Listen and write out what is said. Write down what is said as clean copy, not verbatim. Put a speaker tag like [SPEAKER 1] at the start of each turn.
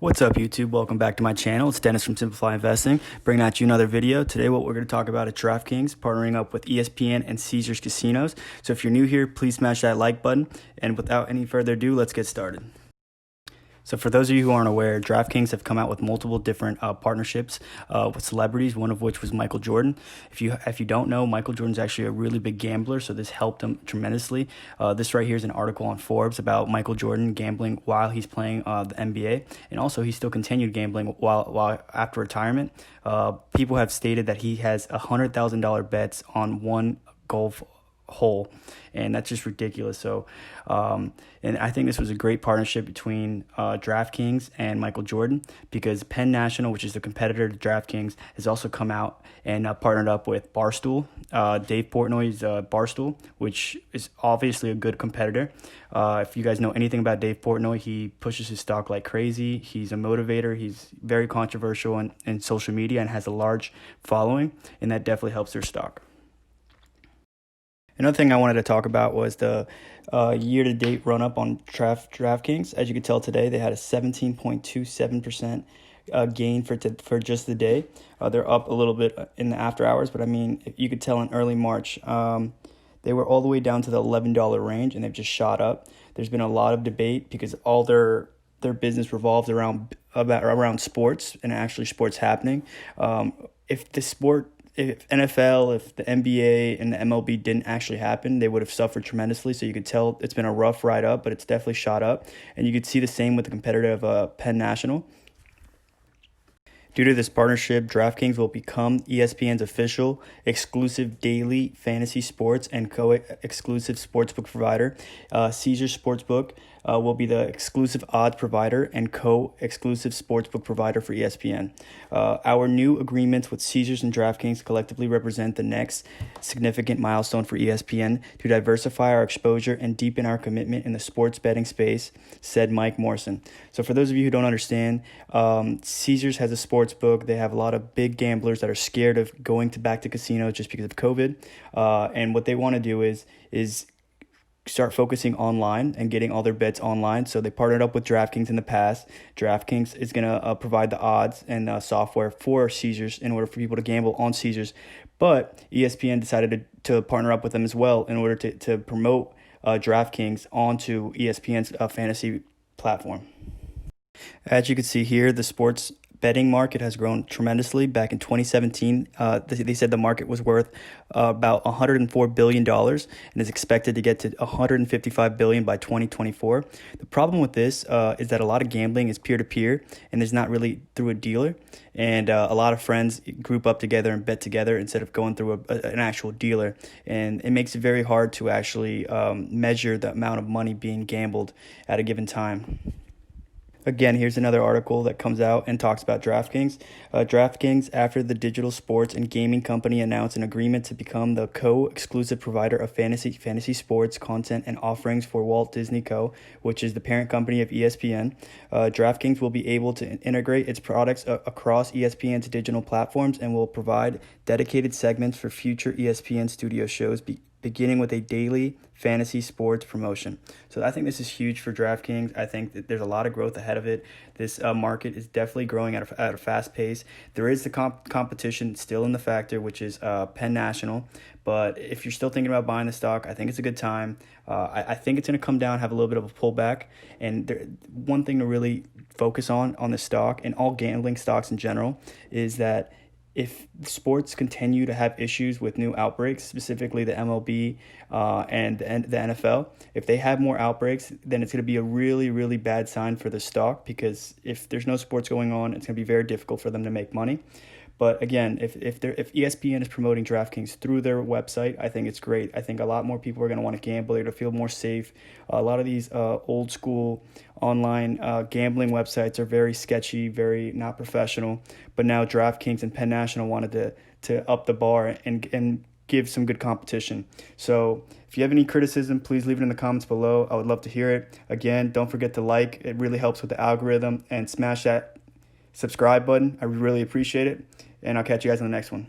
[SPEAKER 1] What's up, YouTube? Welcome back to my channel. It's Dennis from Simplify Investing, bringing at you another video. Today, what we're going to talk about is DraftKings partnering up with ESPN and Caesars Casinos. So if you're new here, please smash that like button. And without any further ado, let's get started. So for those of you who aren't aware, DraftKings have come out with multiple different partnerships with celebrities, one of which was Michael Jordan. If you don't know, Michael Jordan's actually a really big gambler, so this helped him tremendously. This right here is an article on Forbes about Michael Jordan gambling while he's playing the NBA, and also he still continued gambling while after retirement. People have stated that he has $100,000 bets on one golf hole, and that's just ridiculous. So and I think this was a great partnership between DraftKings and Michael Jordan, because Penn National, which is the competitor to DraftKings, has also come out and partnered up with Barstool, Dave Portnoy's Barstool, which is obviously a good competitor. If you guys know anything about Dave Portnoy, he pushes his stock like crazy. He's a motivator. He's very controversial in social media and has a large following, and that definitely helps their stock. Another thing I wanted to talk about was the year-to-date run-up on DraftKings. As you can tell today, they had a 17.27% gain for just the day. They're up a little bit in the after hours, but I mean, you could tell in early March, they were all the way down to the $11 range, and they've just shot up. There's been a lot of debate because all their business revolves around sports and actually sports happening. If NFL, if the NBA and the MLB didn't actually happen, they would have suffered tremendously. So you could tell it's been a rough ride up, but it's definitely shot up. And you could see the same with the competitor of Penn National. Due to this partnership, DraftKings will become ESPN's official exclusive daily fantasy sports and co-exclusive sportsbook provider. Caesars Sportsbook will be the exclusive odds provider and co-exclusive sportsbook provider for ESPN. Our new agreements with Caesars and DraftKings collectively represent the next significant milestone for ESPN to diversify our exposure and deepen our commitment in the sports betting space, said Mike Morrison. So for those of you who don't understand, Caesars has a sports book. They have a lot of big gamblers that are scared of going back to casinos just because of COVID. And what they want to do is start focusing online and getting all their bets online. So they partnered up with DraftKings in the past. DraftKings is going to provide the odds and software for Caesars in order for people to gamble on Caesars. But ESPN decided to partner up with them as well in order to promote DraftKings onto ESPN's fantasy platform. As you can see here, the sports betting market has grown tremendously. Back in 2017, they said the market was worth about $104 billion and is expected to get to $155 billion by 2024. The problem with this is that a lot of gambling is peer-to-peer and is not really through a dealer. And a lot of friends group up together and bet together instead of going through an actual dealer. And it makes it very hard to actually measure the amount of money being gambled at a given time. Again, here's another article that comes out and talks about DraftKings. DraftKings, after the digital sports and gaming company announced an agreement to become the co-exclusive provider of fantasy sports content and offerings for Walt Disney Co., which is the parent company of ESPN. DraftKings will be able to integrate its products across ESPN's digital platforms and will provide dedicated segments for future ESPN studio shows, beginning with a daily fantasy sports promotion. So I think this is huge for DraftKings. I think that there's a lot of growth ahead of it. This market is definitely growing at a fast pace. There is the competition still in the factor, which is Penn National. But if you're still thinking about buying the stock, I think it's a good time. I think it's going to come down, have a little bit of a pullback. And one thing to really focus on this stock and all gambling stocks in general is that if sports continue to have issues with new outbreaks, specifically the MLB and the NFL, if they have more outbreaks, then it's going to be a really, really bad sign for the stock, because if there's no sports going on, it's going to be very difficult for them to make money. But again, if ESPN is promoting DraftKings through their website, I think it's great. I think a lot more people are going to want to gamble. They're going to feel more safe. A lot of these old school online gambling websites are very sketchy, very not professional. But now DraftKings and Penn National wanted to up the bar and give some good competition. So if you have any criticism, please leave it in the comments below. I would love to hear it. Again, don't forget to like. It really helps with the algorithm, and smash that subscribe button. I really appreciate it. And I'll catch you guys in the next one.